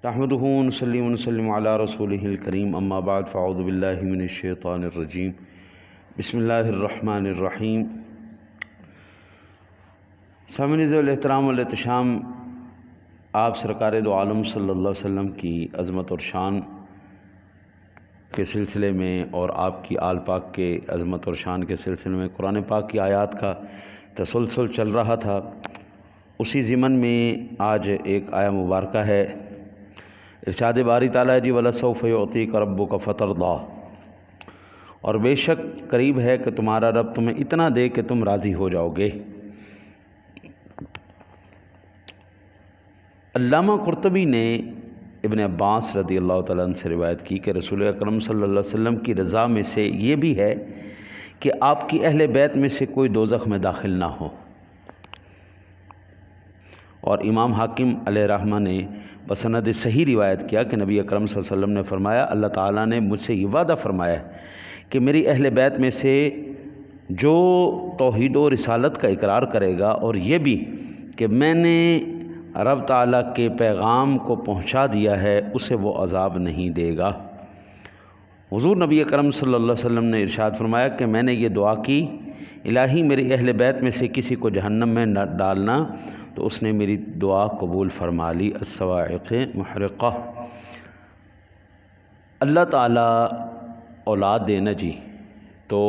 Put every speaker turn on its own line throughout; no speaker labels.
نحمدہ ونصلی ونسلم علی رسولہ الکریم اما بعد فاعوذ باللہ من الشیطان الرجیم بسم اللہ الرحمن الرحیم۔ سامعین ذوال الاحترام والاحتشام، آپ سرکار دو عالم صلی اللہ علیہ وسلم کی عظمت اور شان کے سلسلے میں اور آپ کی آل پاک کے عظمت اور شان کے سلسلے میں قرآن پاک کی آیات کا تسلسل چل رہا تھا۔ اسی ضمن میں آج ایک آیہ مبارکہ ہے، ارشاد باری تعالیٰ جی وَلَسَوْفَ يُعْطِيكَ رَبُّكَ فَتَرْضَىٰ، اور بے شک قریب ہے کہ تمہارا رب تمہیں اتنا دے کہ تم راضی ہو جاؤ گے۔ علامہ قرطبی نے ابن عباس رضی اللہ تعالیٰ عنہ سے روایت کی کہ رسول اکرم صلی اللہ علیہ وسلم کی رضا میں سے یہ بھی ہے کہ آپ کی اہل بیت میں سے کوئی دوزخ میں داخل نہ ہو۔ اور امام حاکم علیہ رحمہ نے بسند صحیح روایت کیا کہ نبی اکرم صلی اللہ علیہ وسلم نے فرمایا، اللہ تعالیٰ نے مجھ سے یہ وعدہ فرمایا ہے کہ میری اہل بیت میں سے جو توحید و رسالت کا اقرار کرے گا اور یہ بھی کہ میں نے رب تعالیٰ کے پیغام کو پہنچا دیا ہے، اسے وہ عذاب نہیں دے گا۔ حضور نبی اکرم صلی اللہ علیہ وسلم نے ارشاد فرمایا کہ میں نے یہ دعا کی، الہی میری اہل بیت میں سے کسی کو جہنم میں نہ ڈالنا، تو اس نے میری دعا قبول فرما لی۔ الصواعق محرقہ۔ اللہ تعالیٰ اولاد دینا جی تو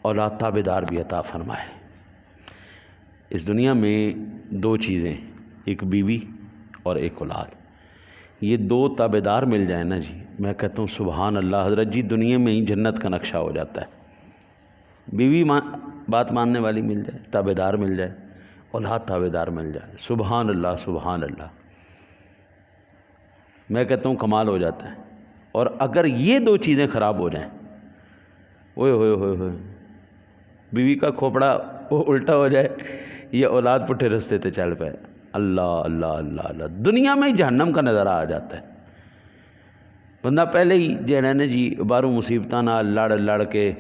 اولاد تابعدار بھی عطا فرمائے۔ اس دنیا میں دو چیزیں، ایک بیوی اور ایک اولاد، یہ دو تابعدار مل جائیں نا جی، میں کہتا ہوں سبحان اللہ حضرت جی، دنیا میں ہی جنت کا نقشہ ہو جاتا ہے۔ بیوی بات ماننے والی مل جائے، تابعدار مل جائے، اولاد تابعدار مل جائے، سبحان اللہ سبحان اللہ، میں کہتا ہوں کمال ہو جاتا ہے۔ اور اگر یہ دو چیزیں خراب ہو جائیں، اوئے ہوئے ہوئے ہوئے، بیوی کا کھوپڑا وہ الٹا ہو جائے یا اولاد پٹھے رستے تے چل پائے، اللہ اللہ اللہ اللہ، دنیا میں ہی جہنم کا نظارہ آ جاتا ہے۔ بندہ پہلے ہی جہاں نے جی باہروں مصیبتاں نال لڑ لڑ کے،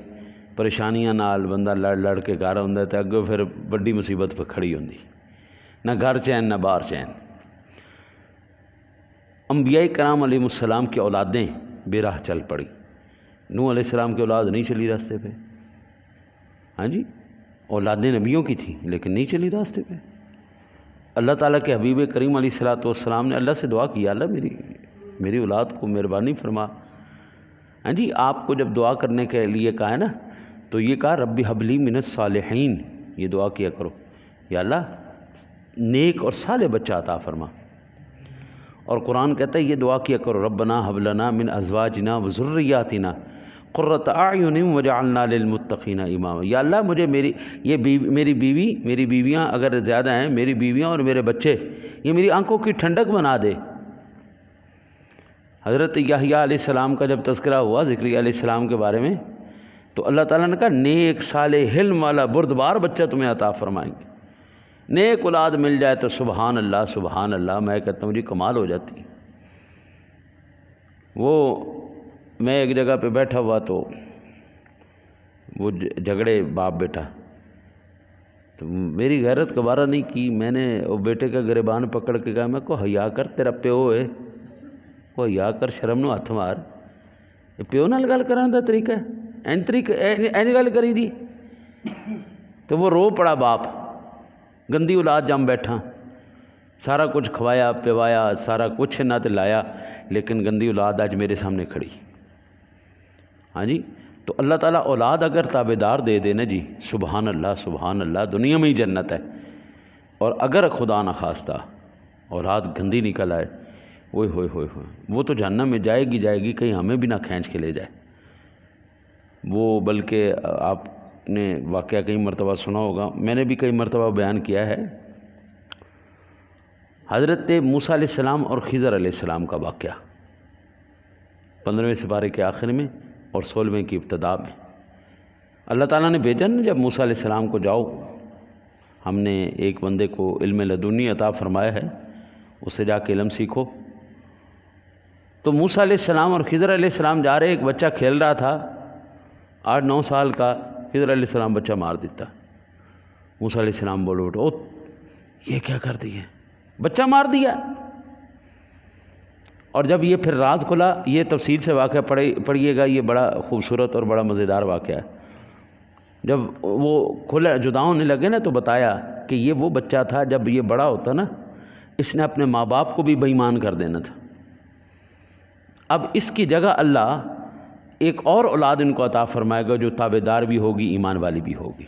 پریشانیاں نال بندہ لڑ لڑ کے گھر ہوندا تے اگوں پھر بڑی مصیبت پہ کھڑی ہوندی، نہ گھر چین نہ باہر چین۔ انبیاء کرام علیہ السلام کی اولادیں بے راہ چل پڑی۔ نوح علیہ السلام کی اولاد نہیں چلی راستے پہ، ہاں جی، اولادیں نبیوں کی تھیں لیکن نہیں چلی راستے پہ۔ اللہ تعالیٰ کے حبیب کریم علیہ الصلوۃ والسلام نے اللہ سے دعا کی، اللہ میری اولاد کو مہربانی فرما۔ ہاں جی، آپ کو جب دعا کرنے کے لیے کہا ہے نا، تو یہ کہا رب حب لی من الصالحین، یہ دعا کیا کرو، یا اللہ نیک اور صالح بچہ عطا فرما۔ اور قرآن کہتا ہے یہ دعا کیا کرو، ربنا حب لنا من ازواجنا وذریاتنا قرۃ اعین وجعلنا للمتقین اماما، یا اللہ مجھے میری بیویاں اگر زیادہ ہیں، میری بیویاں اور میرے بچے یہ میری آنکھوں کی ٹھنڈک بنا دے۔ حضرت یحییٰ علیہ السلام کا جب تذکرہ ہوا زکریا علیہ السلام کے بارے میں، تو اللہ تعالیٰ نے کہا نیک صالح حلم والا بردبار بچہ تمہیں عطا فرمائیں گے۔ نیک اولاد مل جائے تو سبحان اللہ سبحان اللہ، میں کہتا ہوں جی کمال ہو جاتی۔ وہ میں ایک جگہ پہ بیٹھا ہوا تو وہ جھگڑے باپ بیٹا، تو میری غیرت گوارا نہیں کی، میں نے وہ بیٹے کا گریبان پکڑ کے کہا، میں کو حیا کر، تیرا پیو ہے، وہ حیا کر، شرم نو ہاتھ مار، پیو نال گل کرن دا طریقہ ہے، این گل کری دی۔ تو وہ رو پڑا باپ، گندی اولاد جم بیٹھا، سارا کچھ کھوایا پوایا، سارا کچھ نہ تے لایا، لیکن گندی اولاد آج میرے سامنے کھڑی۔ ہاں جی، تو اللہ تعالیٰ اولاد اگر تابعدار دے دے نا جی، سبحان اللہ سبحان اللہ، دنیا میں ہی جنت ہے۔ اور اگر خدا نخواستہ اولاد گندی نکل آئے، اوئے ہوئے ہوئے ہوئے، وہ تو جہنم میں جائے گی، کہیں ہمیں بھی نہ کھینچ کے لے جائے۔ وہ بلکہ آپ نے واقعہ کئی مرتبہ سنا ہوگا، میں نے بھی کئی مرتبہ بیان کیا ہے، حضرت موسیٰ علیہ السلام اور خضر علیہ السلام کا واقعہ 15ویں سپارے کے آخر میں اور 16ویں کی ابتدا میں۔ اللہ تعالیٰ نے بھیجا نا جب موسیٰ علیہ السلام کو، جاؤ ہم نے ایک بندے کو علم لدنی عطا فرمایا ہے، اس سے جا کے علم سیکھو۔ تو موسیٰ علیہ السلام اور خضر علیہ السلام جا رہے، ایک بچہ کھیل رہا تھا 8-9 سال کا، خضر علیہ السلام بچہ مار دیتا۔ موسیٰ علیہ السلام بولو اٹھو، یہ کیا کر دیا، بچہ مار دیا۔ اور جب یہ پھر راز کھلا، یہ تفصیل سے واقعہ پڑھیے گا، یہ بڑا خوبصورت اور بڑا مزیدار واقعہ ہے۔ جب وہ کھلا جدا ہونے لگے نا تو بتایا کہ یہ وہ بچہ تھا، جب یہ بڑا ہوتا نا اس نے اپنے ماں باپ کو بھی بے ایمان کر دینا تھا۔ اب اس کی جگہ اللہ ایک اور اولاد ان کو عطا فرمائے گا جو تابع دار بھی ہوگی، ایمان والی بھی ہوگی۔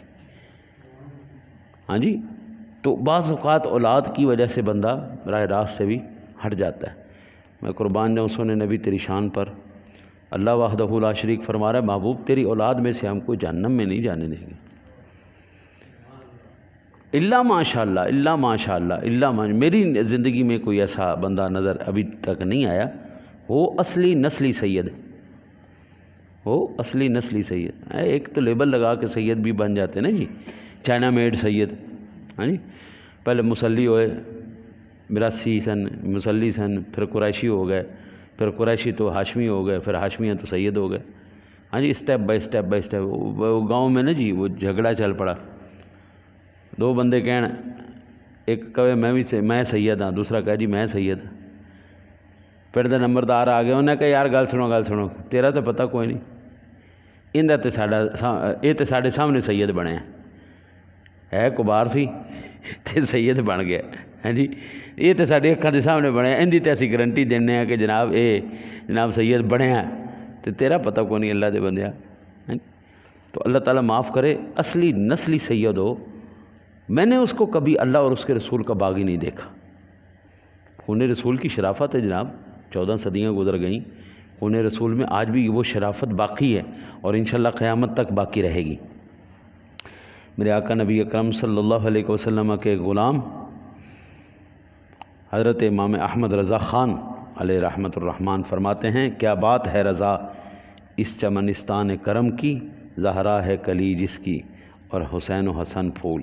ہاں جی، تو بعض اوقات اولاد کی وجہ سے بندہ راہ راست سے بھی ہٹ جاتا ہے۔ میں قربان جاؤں سونے نبی تیری شان پر، اللہ وحدہ لا شریک فرما رہا ہے محبوب تیری اولاد میں سے ہم کو جہنم میں نہیں جانے دیں گے، اللہ ماشاء اللہ، اللہ ماشاء اللہ، میری زندگی میں کوئی ایسا بندہ نظر ابھی تک نہیں آیا، وہ اصلی نسلی سید ہے، وہ اصلی نسلی سید ہے۔ ایک تو لیبل لگا کے سید بھی بن جاتے ہیں نا جی، چائنا میڈ سید، ہاں جی، پہلے مسلی ہوئے 82 سن، مسلی سن، پھر قریشی ہو گئے، پھر قریشی تو ہاشمی ہو گئے، پھر ہاشمیاں تو سید ہو گئے، ہاں جی، اسٹیپ بائی اسٹیپ۔ وہ گاؤں میں نا جی وہ جھگڑا چل پڑا، دو بندے کہن، ایک کہے میں سید ہاں، دوسرا کہے جی میں سید ہاں۔ پھر دے نمبردار آ گئے، انہیں کہا یار گل سنو، تیرا تو پتہ کوئی نہیں، یہ تو ساڈے سامنے سید بنے ہے کبار سی تے سید بن گیا، ہاں جی، یہ تو ساڈے اکھاں دے سامنے بنے، ان دی تے اسی گارنٹی دینے ہیں کہ جناب سید بنے ہیں، تو تیرا پتہ کوئی نہیں اللہ دے بندیا۔ تو اللہ تعالیٰ معاف کرے، اصلی نسلی سید ہو۔ میں نے اس کو کبھی اللہ اور اس کے رسول کا باغی نہیں دیکھا۔ خون رسول کی شرافت ہے جناب، 14 صدیاں گزر گئیں، خون رسول میں آج بھی وہ شرافت باقی ہے اور انشاءاللہ قیامت تک باقی رہے گی۔ میرے آقا نبی اکرم صلی اللہ علیہ وسلم کے غلام حضرت امام احمد رضا خان علیہ رحمۃ الرحمن فرماتے ہیں، کیا بات ہے رضا اس چمنستان کرم کی، زہرا ہے کلی جس کی اور حسین و حسن پھول،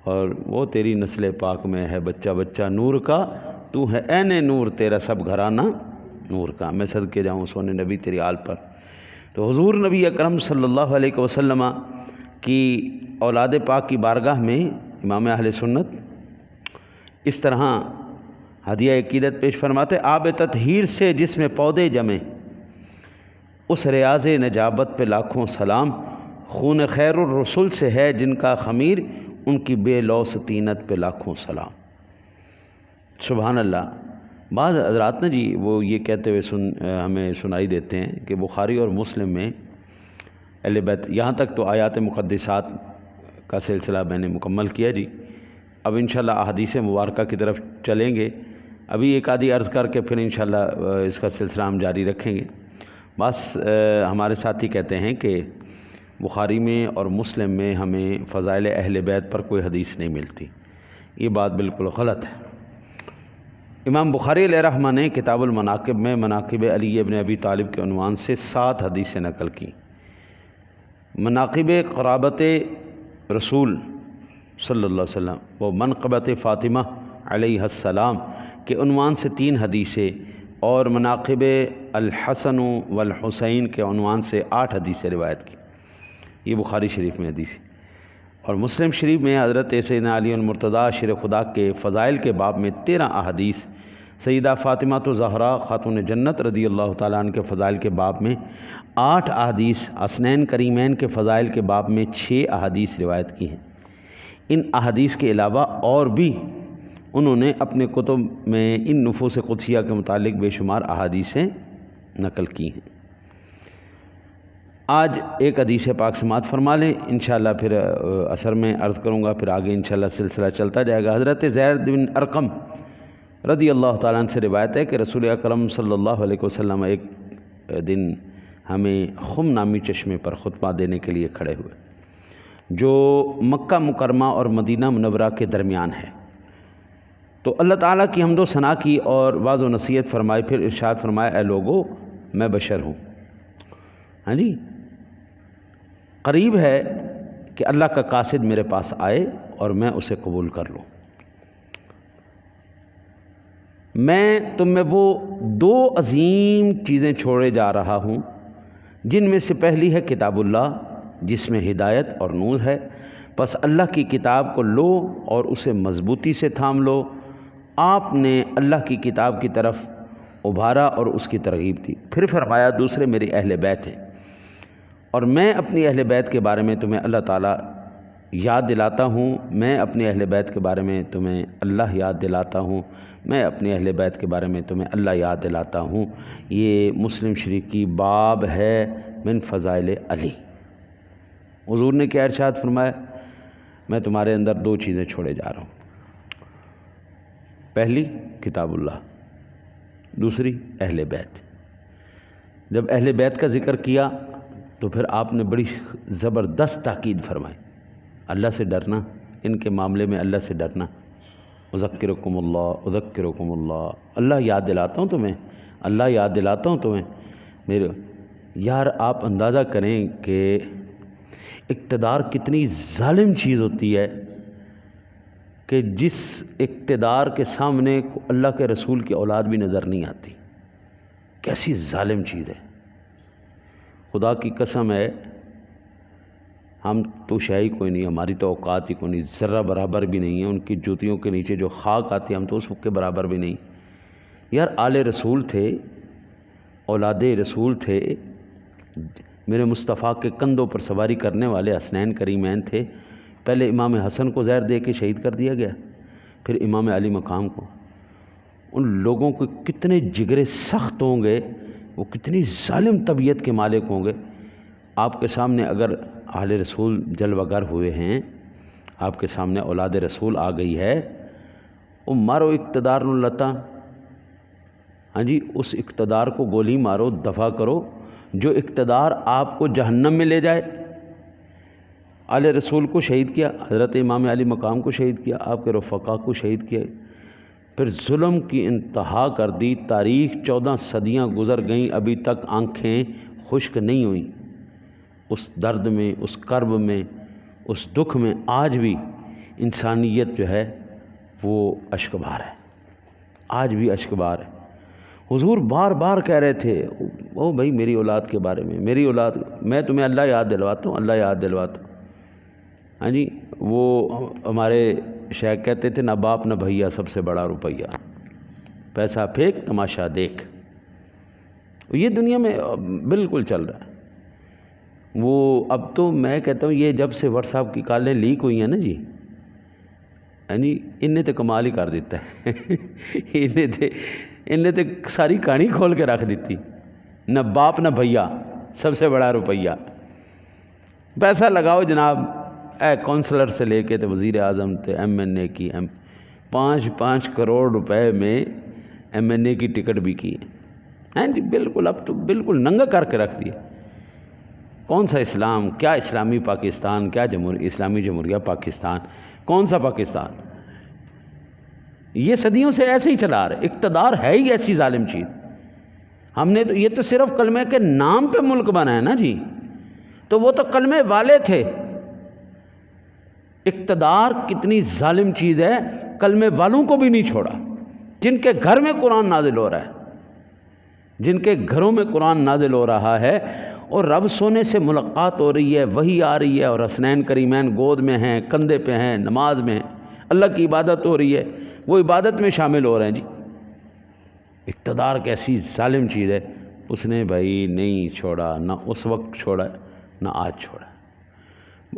اور وہ تیری نسل پاک میں ہے بچہ بچہ نور کا، تو ہے عین نور تیرا سب گھرانہ نور کا۔ میں صدقے جاؤں سونے نبی تیری آل پر۔ تو حضور نبی اکرم صلی اللہ علیہ وسلم کی اولاد پاک کی بارگاہ میں امام اہل سنت اس طرح ہدیہ عقیدت پیش فرماتے، آب تطہیر سے جس میں پودے جمیں، اس ریاض نجابت پہ لاکھوں سلام، خون خیر الرسول سے ہے جن کا خمیر، ان کی بے لوث طینت پہ لاکھوں سلام۔ سبحان اللہ۔ بعض حضرات نے جی وہ یہ کہتے ہوئے ہمیں سنائی دیتے ہیں کہ بخاری اور مسلم میں اہل بیت، یہاں تک تو آیات مقدسات کا سلسلہ میں نے مکمل کیا جی، اب انشاءاللہ احادیث مبارکہ کی طرف چلیں گے، ابھی ایک آدھی عرض کر کے پھر انشاءاللہ اس کا سلسلہ ہم جاری رکھیں گے۔ بس ہمارے ساتھی کہتے ہیں کہ بخاری میں اور مسلم میں ہمیں فضائل اہل بیت پر کوئی حدیث نہیں ملتی، یہ بات بالکل غلط ہے۔ امام بخاری علیہ رحمہ نے کتاب المناقب میں مناقب علی ابن ابی طالب کے عنوان سے 7 حدیثیں نقل کی۔ مناقب قرابت رسول صلی اللہ علیہ وسلم و منقبت فاطمہ علیہ السلام کے عنوان سے 3 حدیثیں، اور مناقب الحسن والحسین کے عنوان سے 8 حدیثیں روایت کی۔ یہ بخاری شریف میں حدیث ہے۔ اور مسلم شریف میں حضرت سیدنا علی المرتضیٰ شیر خدا کے فضائل کے باب میں 13 احادیث، سیدہ فاطمہ الزہرا خاتون جنت رضی اللہ تعالیٰ عنہ کے فضائل کے باب میں 8 احادیث، حسنین کریمین کے فضائل کے باب میں 6 احادیث روایت کی ہیں۔ ان احادیث کے علاوہ اور بھی انہوں نے اپنے کتب میں ان نفوس قدسیہ کے متعلق بے شمار احادیثیں نقل کی ہیں۔ آج ایک حدیث پاک سماعت فرما لیں، انشاءاللہ پھر اثر میں عرض کروں گا، پھر آگے انشاءاللہ سلسلہ چلتا جائے گا۔ حضرت زید بن ارقم رضی اللہ تعالیٰ عنہ سے روایت ہے کہ رسول اکرم صلی اللہ علیہ وسلم ایک دن ہمیں خم نامی چشمے پر خطبہ دینے کے لیے کھڑے ہوئے، جو مکہ مکرمہ اور مدینہ منورہ کے درمیان ہے۔ تو اللہ تعالیٰ کی حمد و ثنا کی اور واعظ و نصیحت فرمائی، پھر ارشاد فرمایا، اے لوگو میں بشر ہوں، ہاں جی، قریب ہے کہ اللہ کا قاصد میرے پاس آئے اور میں اسے قبول کر لوں۔ میں تم میں وہ 2 عظیم چیزیں چھوڑے جا رہا ہوں، جن میں سے پہلی ہے کتاب اللہ، جس میں ہدایت اور نور ہے، پس اللہ کی کتاب کو لو اور اسے مضبوطی سے تھام لو۔ آپ نے اللہ کی کتاب کی طرف ابھارا اور اس کی ترغیب دی۔ پھر فرمایا دوسرے میری اہل بیت ہیں، اور میں اپنی اہل بیت کے بارے میں تمہیں اللہ تعالیٰ یاد دلاتا ہوں، میں اپنے اہل بیت کے بارے میں تمہیں اللہ یاد دلاتا ہوں، میں اپنے اہل بیت کے بارے میں تمہیں اللہ یاد دلاتا ہوں۔ یہ مسلم شریف کی باب ہے من فضائل علی۔ حضور نے کیا ارشاد فرمایا؟ میں تمہارے اندر دو چیزیں چھوڑے جا رہا ہوں، پہلی کتاب اللہ، دوسری اہل بیت۔ جب اہل بیت کا ذکر کیا تو پھر آپ نے بڑی زبردست تاکید فرمائی، اللہ سے ڈرنا، ان کے معاملے میں اللہ سے ڈرنا۔ اذکرکم اللہ، اللہ یاد دلاتا ہوں تمہیں، اللہ یاد دلاتا ہوں تمہیں میرے یار۔ آپ اندازہ کریں کہ اقتدار کتنی ظالم چیز ہوتی ہے کہ جس اقتدار کے سامنے اللہ کے رسول کی اولاد بھی نظر نہیں آتی، کیسی ظالم چیز ہے۔ خدا کی قسم ہے، ہم تو شے کوئی نہیں، ہماری تو اوقات ہی کوئی نہیں، ذرہ برابر بھی نہیں ہے ان کی جوتیوں کے نیچے جو خاک آتی ہے، ہم تو اس کے برابر بھی نہیں۔ یار آل رسول تھے، اولاد رسول تھے، میرے مصطفیٰ کے کندھوں پر سواری کرنے والے حسنین کریمین تھے۔ پہلے امام حسن کو زہر دے کے شہید کر دیا گیا، پھر امام علی مقام کو۔ ان لوگوں کو کتنے جگرے سخت ہوں گے، وہ کتنی ظالم طبیعت کے مالک ہوں گے۔ آپ کے سامنے اگر اہل رسول جلوہ گر ہوئے ہیں، آپ کے سامنے اولاد رسول آ گئی ہے، وہ مارو اقتدار نو لتا، ہاں جی، اس اقتدار کو گولی مارو، دفع کرو، جو اقتدار آپ کو جہنم میں لے جائے۔ اہل رسول کو شہید کیا، حضرت امام علی مقام کو شہید کیا، آپ کے رفقا کو شہید کیا، پھر ظلم کی انتہا کر دی۔ تاریخ 14 صدیاں گزر گئیں، ابھی تک آنکھیں خشک نہیں ہوئیں۔ اس درد میں، اس کرب میں، اس دکھ میں آج بھی انسانیت جو ہے وہ اشکبار ہے، آج بھی اشکبار ہے۔ حضور بار بار کہہ رہے تھے، او بھائی میری اولاد کے بارے میں، میری اولاد، میں تمہیں اللہ یاد دلواتا ہوں، اللہ یاد دلواتا ہوں۔ ہاں جی، وہ ہمارے شیخ کہتے تھے، نہ باپ نہ بھیا، سب سے بڑا روپیہ، پیسہ پھینک تماشا دیکھ۔ یہ دنیا میں بالکل چل رہا ہے۔ وہ اب تو میں کہتا ہوں، یہ جب سے واٹس ایپ کی کالیں لیک ہوئی ہیں نا جی، یعنی انہیں تو کمال ہی کر دیتا ہے انہیں تو ساری کہانی کھول کے رکھ دیتی، نہ باپ نہ بھیا، سب سے بڑا روپیہ، پیسہ لگاؤ جناب۔ اے کونسلر سے لے کے تو وزیر اعظم تے ایم این اے کی 5 کروڑ روپے میں ایم این اے کی ٹکٹ بھی کی ہے جی، بالکل اب تو بالکل ننگا کر کے رکھ دیا۔ کون سا اسلام، کیا اسلامی پاکستان، کیا اسلامی جمہوریہ پاکستان، کون سا پاکستان؟ یہ صدیوں سے ایسے ہی چلا رہے، اقتدار ہے ہی ایسی ظالم چیز۔ ہم نے تو، یہ تو صرف کلمے کے نام پہ ملک بنا ہے نا جی، تو وہ تو کلمے والے تھے۔ اقتدار کتنی ظالم چیز ہے، کلمے والوں کو بھی نہیں چھوڑا، جن کے گھر میں قرآن نازل ہو رہا ہے، جن کے گھروں میں قرآن نازل ہو رہا ہے، اور رب سونے سے ملاقات ہو رہی ہے، وحی آ رہی ہے، اور حسنین کریمین گود میں ہیں، کندھے پہ ہیں، نماز میں ہیں، اللہ کی عبادت ہو رہی ہے، وہ عبادت میں شامل ہو رہے ہیں جی۔ اقتدار کیسی ظالم چیز ہے، اس نے بھائی نہیں چھوڑا، نہ اس وقت چھوڑا نہ آج چھوڑا۔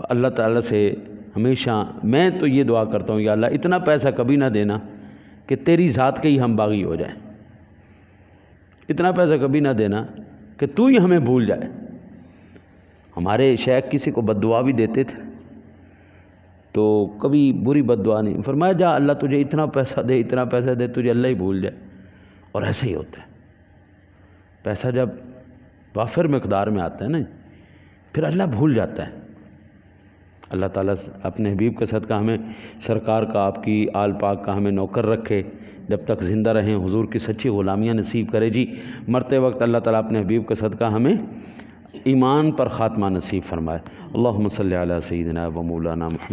اللہ تعالیٰ سے ہمیشہ میں تو یہ دعا کرتا ہوں، یا اللہ اتنا پیسہ کبھی نہ دینا کہ تیری ذات کے ہی ہم باغی ہو جائیں، اتنا پیسہ کبھی نہ دینا کہ تو ہی ہمیں بھول جائے۔ ہمارے شیخ کسی کو بد دعا بھی دیتے تھے تو کبھی بری بد دعا نہیں، فرمایا جا اللہ تجھے اتنا پیسہ دے، اتنا پیسہ دے، تجھے اللہ ہی بھول جائے۔ اور ایسا ہی ہوتا ہے، پیسہ جب وافر مقدار میں آتا ہے نا، پھر اللہ بھول جاتا ہے۔ اللہ تعالیٰ اپنے حبیب کا صدقہ ہمیں، سرکار کا، آپ کی آل پاک کا ہمیں نوکر رکھے، جب تک زندہ رہیں حضور کی سچی غلامیاں نصیب کرے جی۔ مرتے وقت اللہ تعالیٰ اپنے حبیب کا صدقہ ہمیں ایمان پر خاتمہ نصیب فرمائے۔ اللہم صلی علی سیدنا و مولانا محمد